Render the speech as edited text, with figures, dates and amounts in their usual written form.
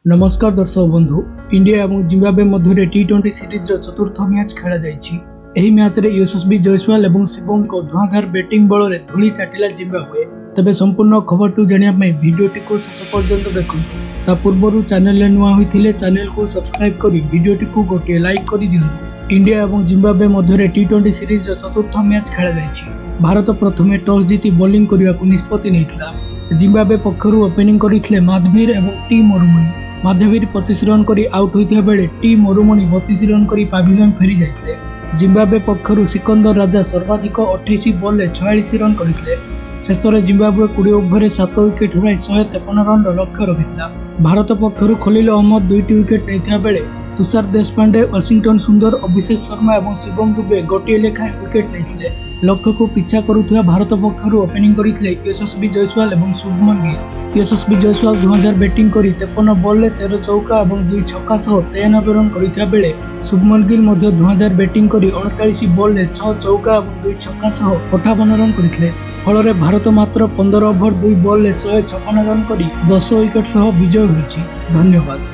नमस्कार दर्शक बंधु, इंडिया और जिम्बाब्वे मध्य टी20 सीरीज चतुर्थ मैच खेल जाइए। मैच रे यशस्वी जयसवाल और शिवम को धुआंधार बैटिंग बल में धूली चाटिला जिम्बाब्वे। तेज संपूर्ण खबर टू जानापी भिडियोटी को शेष पर्यंत देखूँ। ता पूर्व चैनल नुआ होते चैनल को सब्सक्राइब कर भिडियोटी को गोटे लाइक कर दिंतु। इंडिया और जिम्बाब्वे मध्य टी20 सीरीज चतुर्थ मैच खेल जाइए। भारत प्रथमे टॉस जीति बॉलिंग करने को निष्पत्ति नहीं। जिम्बाब्वे पक्षर ओपनिंग करते माधवीर और टी मरुमणि। माधवीर 25 रन कर आउट होता बेले टी मरुमणि 32 रन कर पाविलियन फेरी जाते। जिम्बाब्वे पक्षर सिकंदर राजा सर्वाधिक 28 बॉल 46 रन करते। शेष में जिम्बाब्वे 20 ओवर 7 विकेट हराई 153 रन लक्ष्य रखिता। भारत पक्षर खलील अहमद 2टी विकेट नहीं बेले तुषार देशपांडे, वाशिंगटन सुंदर, अभिषेक शर्मा और शिवम दुबे गोटे लेखाएं विकेट नहीं। लक्ष्य को पिछा करुवा भारत पक्षर ओपनिंग करते यशस्वी जयसवाल और शुभमन गिल। यशस्वी जयसवाल धुआंधार बैटिंग कर 53 बॉल 13 चौका और 2 छक्का सह 93 रन करता बेले शुभमन गिल धुआंधार बैटिंग कर 39 बॉल 6 चौका और 2 छक्का सह 58 रन करते। फल भारत मात्र 15 ओवर 2 बॉल 156 रन कर 10 विकेट सह विजय होइछि। धन्यवाद।